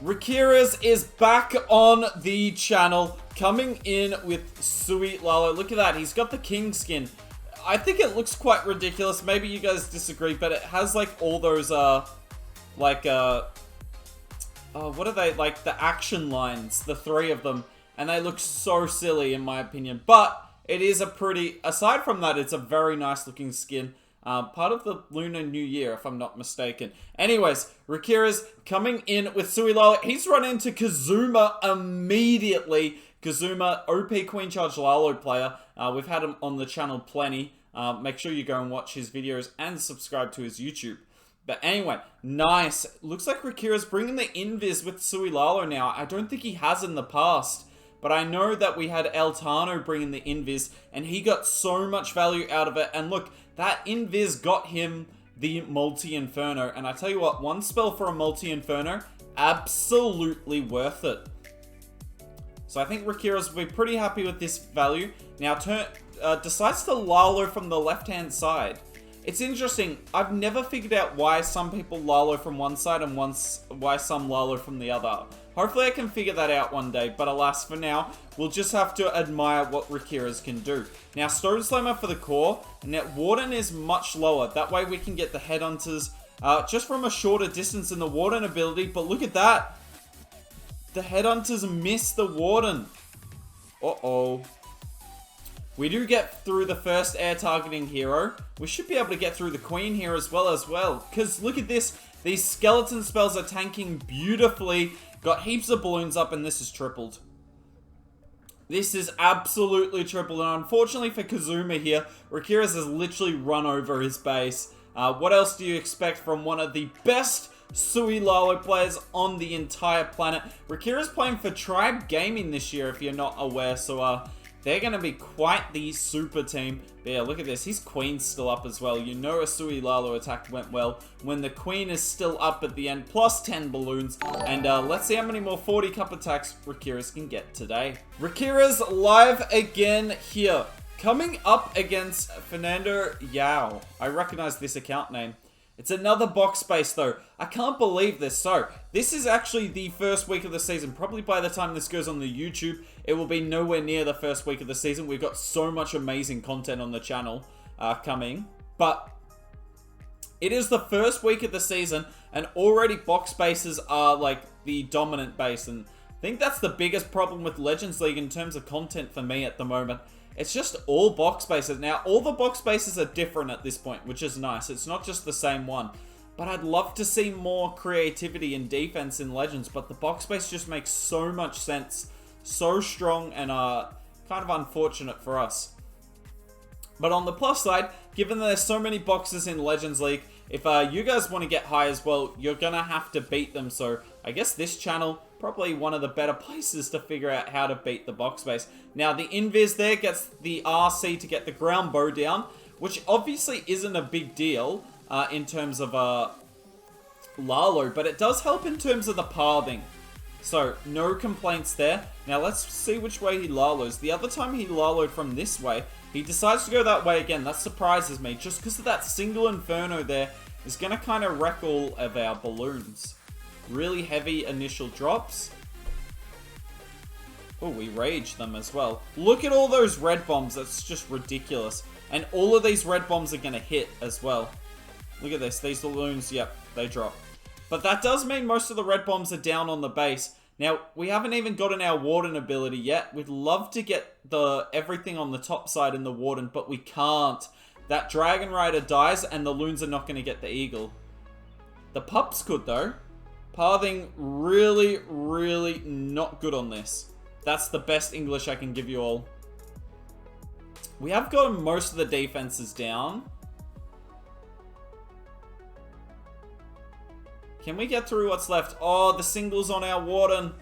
Riqirez is back on the channel, coming in with Sui Lalo. Look at that, he's got the king skin. I think it looks quite ridiculous. Maybe you guys disagree, but it has like all those, what are they? Like the action lines, the three of them. And they look so silly in my opinion. But it is a pretty, aside from that, it's a very nice looking skin. Part of the Lunar New Year, if I'm not mistaken. Anyways, Riqirez coming in with Sui Lalo. He's run into Kazuma immediately. Kazuma, OP Queen Charge Lalo player. We've had him on the channel plenty. Make sure you go and watch his videos and subscribe to his YouTube. But anyway, nice. Looks like Riqirez bringing the invis with Sui Lalo now. I don't think he has in the past. But I know that we had El Tano bringing the invis, and he got so much value out of it. And look, that invis got him the multi-inferno. And I tell you what, one spell for a multi-inferno, absolutely worth it. So I think Riqirez will be pretty happy with this value. Now decides to Lalo from the left-hand side. It's interesting, I've never figured out why some people Lalo from one side and why some Lalo from the other. Hopefully I can figure that out one day, but alas, for now, we'll just have to admire what Riqirez can do. Now, Stone Slammer for the core, and that Warden is much lower. That way we can get the Headhunters just from a shorter distance in the Warden ability, but look at that. The Headhunters miss the Warden. Uh-oh. We do get through the first air targeting hero. We should be able to get through the Queen here as well. Because look at this. These skeleton spells are tanking beautifully. Got heaps of balloons up and this is tripled. This is absolutely tripled. And unfortunately for Kazuma here, Riqirez has literally run over his base. What else do you expect from one of the best Sui Lalo players on the entire planet? Riqirez playing for Tribe Gaming this year if you're not aware. So they're going to be quite the super team. But yeah, look at this. His Queen's still up as well. You know a Sui Lalo attack went well when the Queen is still up at the end. Plus 10 balloons. And let's see how many more 40 cup attacks Riqirez can get today. Riqirez live again here. Coming up against Fernando Yao. I recognize this account name. It's another box space though. I can't believe this. So, this is actually the first week of the season. Probably by the time this goes on the YouTube, it will be nowhere near the first week of the season. We've got so much amazing content on the channel coming. But it is the first week of the season and already box bases are like the dominant base. And I think that's the biggest problem with Legends League in terms of content for me at the moment. It's just all box bases. Now, all the box bases are different at this point, which is nice. It's not just the same one. But I'd love to see more creativity and defense in Legends, but the box base just makes so much sense. So strong and kind of unfortunate for us. But on the plus side, given that there's so many boxes in Legends League, if you guys want to get high as well, you're going to have to beat them. So I guess this channel, probably one of the better places to figure out how to beat the box base. Now the invis there gets the RC to get the ground bow down, which obviously isn't a big deal in terms of Lalo, but it does help in terms of the pathing. So no complaints there. Now let's see which way he Lalos. The other time he Laloed from this way, he decides to go that way again. That surprises me, just because of that single Inferno there is going to kind of wreck all of our balloons. Really heavy initial drops. Oh, we rage them as well. Look at all those red bombs. That's just ridiculous. And all of these red bombs are going to hit as well. Look at this. These balloons, yep, they drop. But that does mean most of the red bombs are down on the base. Now, we haven't even gotten our Warden ability yet. We'd love to get everything on the top side in the Warden, but we can't. That Dragon Rider dies and the Loons are not going to get the Eagle. The Pups could though. Pathing really, really not good on this. That's the best English I can give you all. We have gotten most of the defenses down. Can we get through what's left? Oh, the singles on our Warden.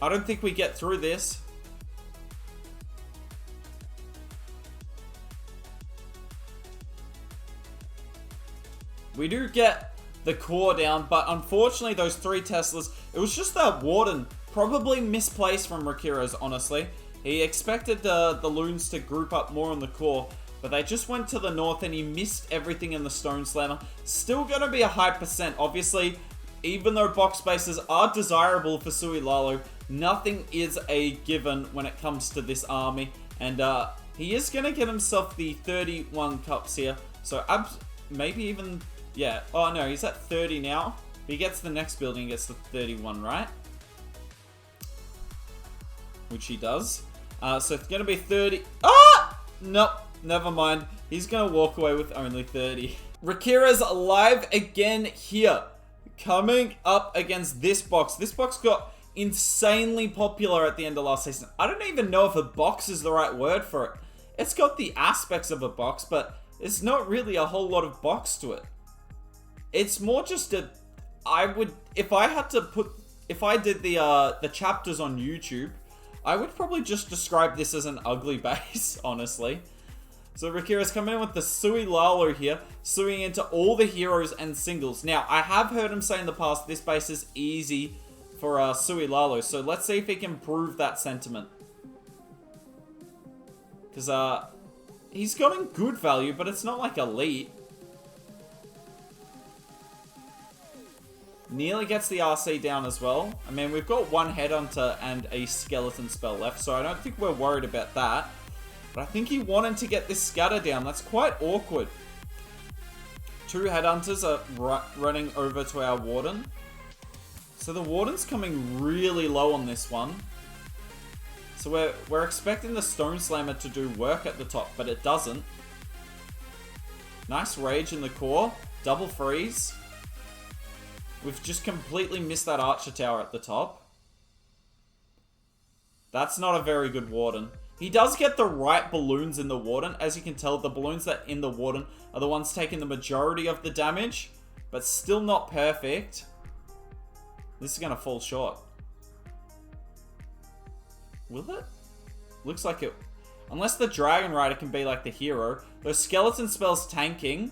I don't think we get through this. We do get the core down, but unfortunately those 3 Teslas, it was just that Warden. Probably misplaced from Riqirez, honestly. He expected the Loons to group up more on the core. But they just went to the north and he missed everything in the Stone Slammer. Still going to be a high percent. Obviously, even though box spaces are desirable for Sui Lalo, nothing is a given when it comes to this army. And he is going to get himself the 31 cups here. So maybe even, yeah. Oh no, he's at 30 now. If he gets the next building, he gets the 31, right? Which he does. So it's going to be 30. Ah! Nope. Never mind. He's going to walk away with only 30. Riqirez live again here. Coming up against this box. This box got insanely popular at the end of last season. I don't even know if a box is the right word for it. It's got the aspects of a box, but it's not really a whole lot of box to it. It's more just a... if I did the chapters on YouTube, I would probably just describe this as an ugly base, honestly. So Riqirez coming in with the Sui Lalo here, suing into all the heroes and singles. Now, I have heard him say in the past, this base is easy for Sui Lalo. So let's see if he can prove that sentiment. Because he's gotten good value, but it's not like elite. Nearly gets the RC down as well. I mean, we've got one Headhunter and a Skeleton spell left, so I don't think we're worried about that. But I think he wanted to get this Scatter down. That's quite awkward. 2 Headhunters are running over to our Warden. So the Warden's coming really low on this one. So we're expecting the Stone Slammer to do work at the top, but it doesn't. Nice Rage in the core. Double freeze. We've just completely missed that Archer Tower at the top. That's not a very good Warden. He does get the right balloons in the Warden. As you can tell, the balloons that in the Warden are the ones taking the majority of the damage, but still not perfect. This is going to fall short. Will it? Looks like it. Unless the Dragon Rider can be like the hero. Those skeleton spells tanking.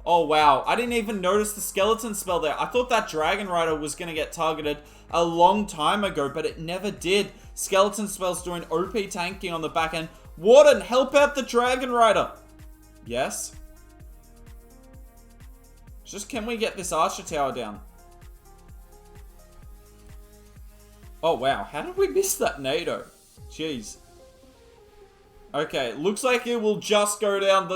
Oh wow, I didn't even notice the skeleton spell there. I thought that Dragon Rider was going to get targeted a long time ago, but it never did. Skeleton spells doing OP tanking on the back end. Warden, help out the Dragon Rider. Yes. Just can we get this Archer Tower down? Oh wow, how did we miss that NATO? Jeez. Okay, looks like it will just go down.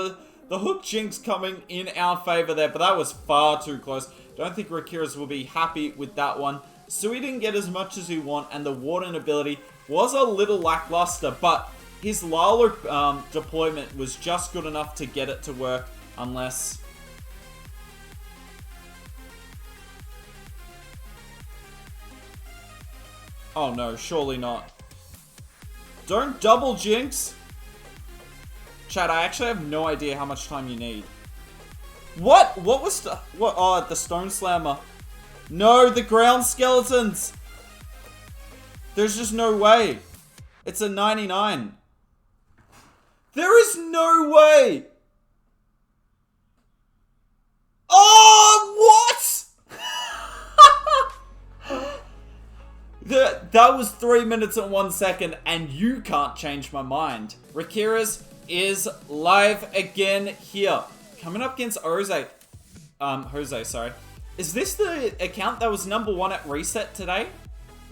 The Hook Jinx coming in our favor there, but that was far too close. Don't think Riqirez will be happy with that one. Sui didn't get as much as he want, and the Warden ability was a little lackluster, but his Lalo deployment was just good enough to get it to work, unless... Oh no, surely not. Don't double Jinx! Chat, I actually have no idea how much time you need. What? What was the... What? Oh, the Stone Slammer. No, the ground skeletons! There's just no way. It's a 99. There is no way! Oh, what? That was 3 minutes and 1 second, and you can't change my mind. Riqirez is live again here. Coming up against Jose, sorry. Is this the account that was #1 at reset today?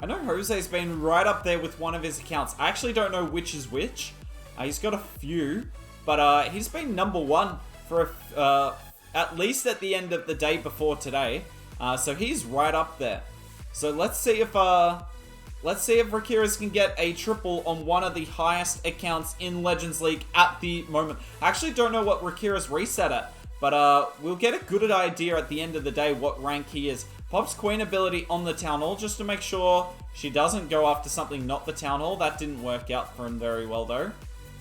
I know Jose's been right up there with one of his accounts. I actually don't know which is which. He's got a few, but he's been #1 for at least at the end of the day before today. So he's right up there. So let's see if Riqirez can get a triple on one of the highest accounts in Legends League at the moment. I actually don't know what Riqirez reset at, but we'll get a good idea at the end of the day what rank he is. Pops Queen ability on the Town Hall just to make sure she doesn't go after something not the Town Hall. That didn't work out for him very well though.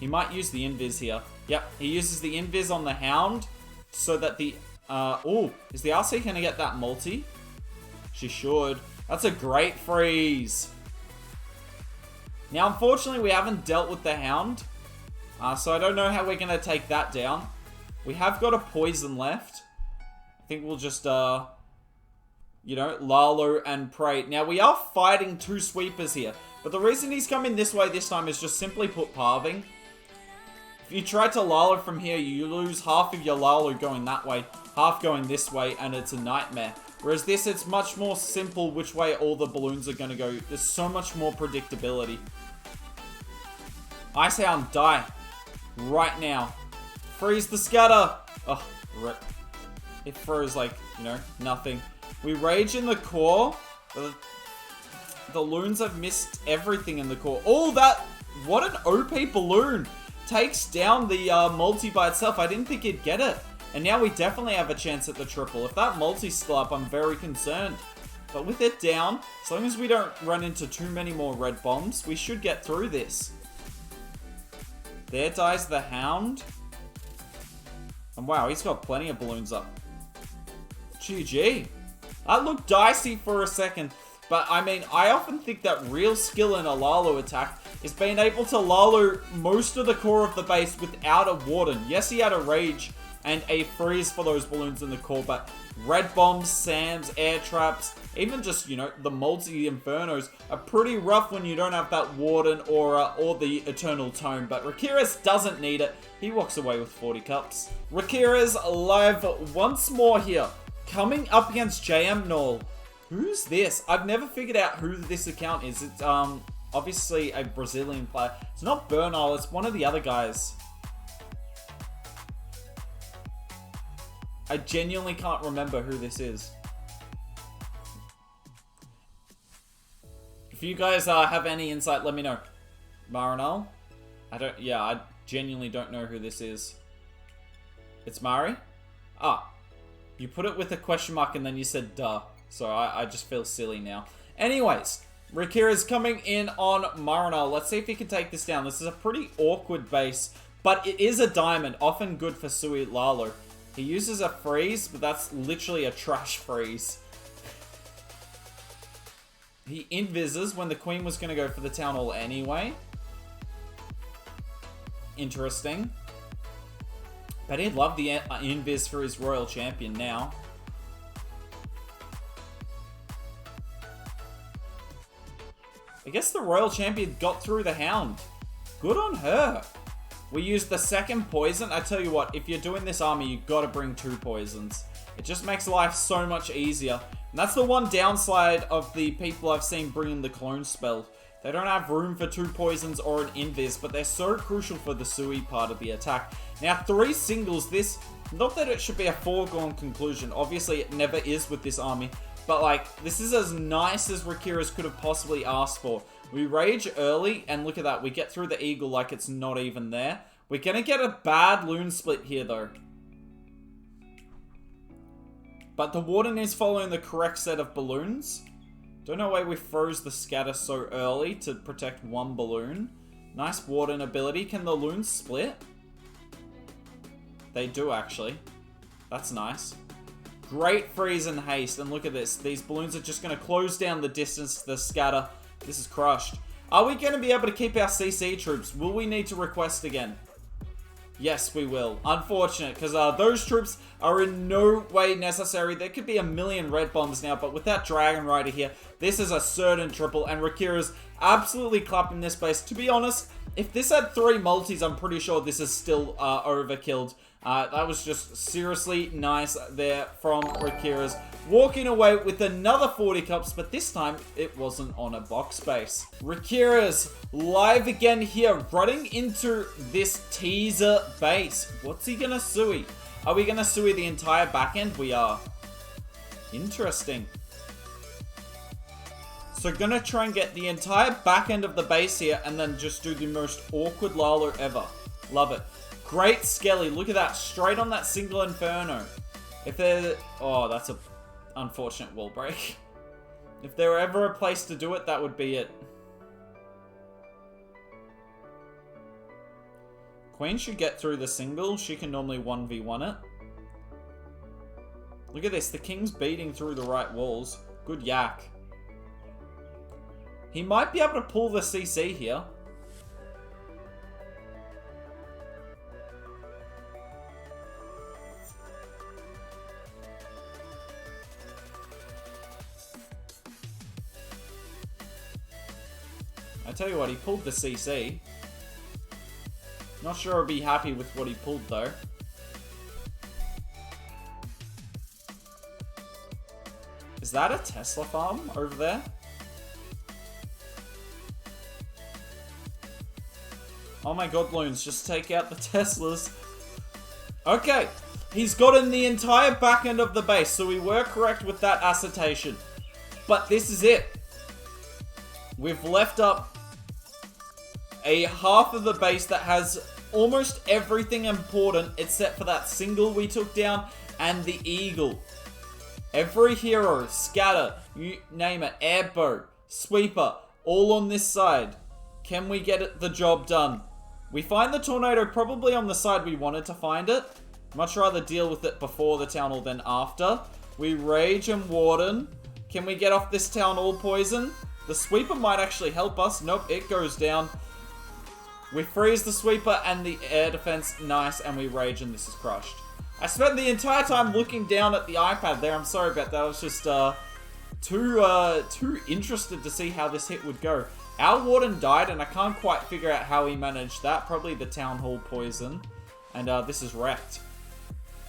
He might use the Invis here. Yep, he uses the Invis on the Hound so that the... is the RC going to get that multi? She should. That's a great freeze. Now, unfortunately, we haven't dealt with the Hound. So I don't know how we're going to take that down. We have got a poison left. I think we'll just, you know, Lalo and pray. Now, we are fighting 2 sweepers here. But the reason he's coming this way this time is just simply put Parving. If you try to Lalo from here, you lose half of your Lalo going that way, half going this way, and it's a nightmare. Whereas this, it's much more simple which way all the balloons are going to go. There's so much more predictability. Ice Hound, die. Right now. Freeze the scatter. Oh, rip. It throws like, you know, nothing. We rage in the core. The loons have missed everything in the core. Oh, that... What an OP balloon. Takes down the multi by itself. I didn't think he'd get it. And now we definitely have a chance at the triple. If that multi's still up, I'm very concerned. But with it down, as long as we don't run into too many more red bombs, we should get through this. There dies the Hound. And wow, he's got plenty of balloons up. GG. That looked dicey for a second. But I mean, I often think that real skill in a Lalo attack is being able to Lalo most of the core of the base without a Warden. Yes, he had a Rage and a Freeze for those balloons in the core, but red bombs, Sams, air traps, even just, you know, the multi Infernos are pretty rough when you don't have that Warden or the Eternal Tome. But Riqirez doesn't need it. He walks away with 40 cups. Riqirez live once more here, coming up against JM Null. Who's this? I've never figured out who this account is. It's obviously a Brazilian player. It's not Bernal, it's one of the other guys. I genuinely can't remember who this is. If you guys have any insight, let me know. Marinal? I genuinely don't know who this is. It's Mari? Ah. You put it with a question mark and then you said duh. So I just feel silly now. Anyways, Riqirez coming in on Marinal. Let's see if he can take this down. This is a pretty awkward base, but it is a diamond. Often good for Sui Lalo. He uses a freeze, but that's literally a trash freeze. He invises when the queen was going to go for the town hall anyway. Interesting. But he'd love the invis for his royal champion now. I guess the royal champion got through the Hound. Good on her. We used the second poison. I tell you what, if you're doing this army, you gotta bring 2 poisons. It just makes life so much easier. And that's the one downside of the people I've seen bringing the clone spell. They don't have room for 2 poisons or an invis, but they're so crucial for the Sui part of the attack. Now, 3 singles, this, not that it should be a foregone conclusion. Obviously, it never is with this army. But, like, this is as nice as Riqirez could have possibly asked for. We rage early, and look at that. We get through the eagle like it's not even there. We're going to get a bad loon split here, though. But the Warden is following the correct set of balloons. Don't know why we froze the scatter so early to protect 1 balloon. Nice Warden ability. Can the loons split? They do, actually. That's nice. Great freeze and haste. And look at this. These balloons are just going to close down the distance to the scatter. This is crushed. Are we going to be able to keep our CC troops? Will we need to request again? Yes, we will. Unfortunate, because those troops are in no way necessary. There could be a million red bombs now, but with that Dragon Rider here, this is a certain triple, and Riqirez absolutely clapping this base. To be honest, if this had 3 multis, I'm pretty sure this is still overkilled. That was just seriously nice there from Riqirez. Walking away with another 40 cups, but this time it wasn't on a box base. Riqirez live again here, running into this teaser base. What's he gonna Sui? Are we gonna Sui the entire back end? We are. Interesting. So gonna try and get the entire back end of the base here and then just do the most awkward Lalo ever. Love it. Great Skelly. Look at that. Straight on that single Inferno. If there... Oh, that's a unfortunate wall break. If there were ever a place to do it, that would be it. Queen should get through the single. She can normally 1v1 it. Look at this. The king's beating through the right walls. Good yak. He might be able to pull the CC here. I tell you what, he pulled the CC. Not sure I'll be happy with what he pulled, though. Is that a Tesla farm over there? Oh my god, Loons, just take out the Teslas. Okay, he's gotten the entire back end of the base, so we were correct with that assertion. But this is it. We've left up a half of the base that has almost everything important except for that single we took down and the eagle. Every hero, scatter, you name it, airboat, sweeper, all on this side. Can we get the job done? We find the tornado probably on the side we wanted to find it. Much rather deal with it before the town hall than after. We rage and warden. Can we get off this town hall poison? The sweeper might actually help us. Nope, it goes down. We freeze the sweeper and the air defense. Nice, and we rage and this is crushed. I spent the entire time looking down at the iPad there. I'm sorry about that. I was just too interested to see how this hit would go. Our warden died, and I can't quite figure out how he managed that. Probably the town hall poison. And this is wrecked.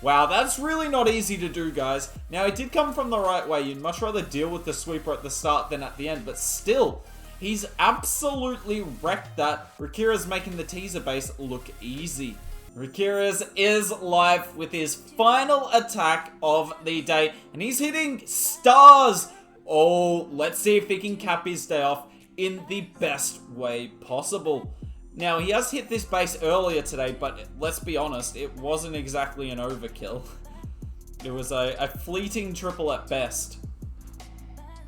Wow, that's really not easy to do, guys. Now, it did come from the right way. You'd much rather deal with the sweeper at the start than at the end. But still, he's absolutely wrecked that. Riqirez making the teaser base look easy. Riqirez is live with his final attack of the day. And he's hitting stars. Oh, let's see if he can cap his day off in the best way possible. Now, he has hit this base earlier today, but let's be honest, it wasn't exactly an overkill. It was a fleeting triple at best.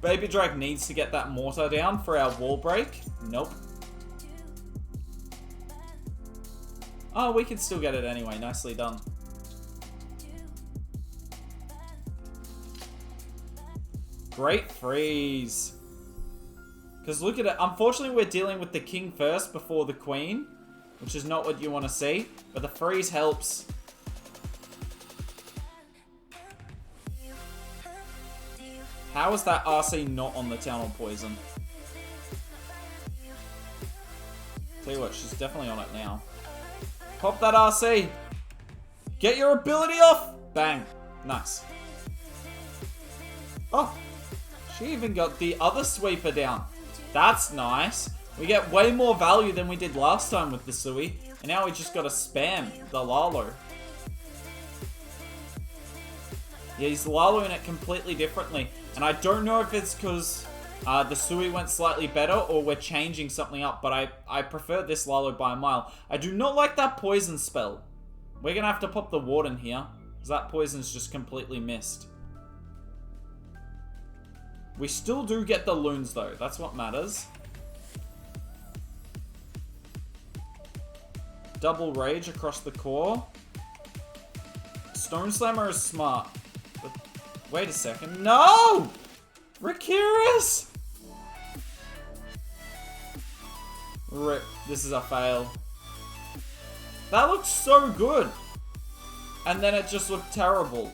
Baby Drake needs to get that mortar down for our wall break. Nope. Oh, we can still get it anyway. Nicely done. Great freeze. Because look at it. Unfortunately, we're dealing with the king first before the queen, which is not what you want to see. But the freeze helps. How is that RC not on the town hall poison? Tell you what, she's definitely on it now. Pop that RC. Get your ability off. Bang. Nice. Oh, she even got the other sweeper down. That's nice. We get way more value than we did last time with the Sui. And now we just gotta spam the Lalo. Yeah, he's Laloing it completely differently. And I don't know if it's because the Sui went slightly better or we're changing something up. But I prefer this Lalo by a mile. I do not like that poison spell. We're gonna have to pop the warden here. Because that poison's just completely missed. We still do get the loons, though. That's what matters. Double rage across the core. Stone Slammer is smart. But wait a second. No! Riqirez! Rip. This is a fail. That looked so good. And then it just looked terrible.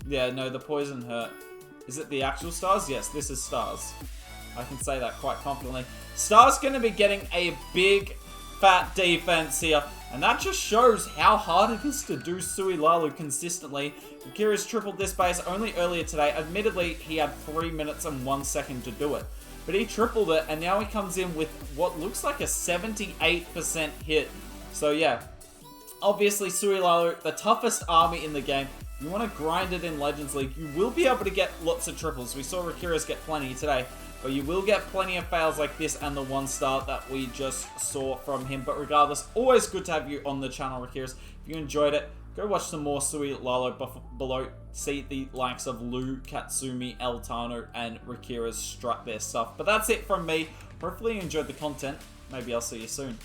Yeah, no, the poison hurt. Is it the actual stars? Yes, this is stars. I can say that quite confidently. Stars going to be getting a big, fat defense here. And that just shows how hard it is to do Sui Lalo consistently. Riqirez tripled this base only earlier today. Admittedly, he had 3 minutes and 1 second to do it. But he tripled it, and now he comes in with what looks like a 78% hit. So yeah, obviously Sui Lalo, the toughest army in the game. You want to grind it in Legends League, you will be able to get lots of triples. We saw Riqirez get plenty today, but you will get plenty of fails like this and the 1-star that we just saw from him. But regardless, always good to have you on the channel, Riqirez. If you enjoyed it, go watch some more Sui Lalo below. See the likes of Lu, Katsumi, Eltano, and Riqirez strut their stuff. But that's it from me. Hopefully you enjoyed the content. Maybe I'll see you soon.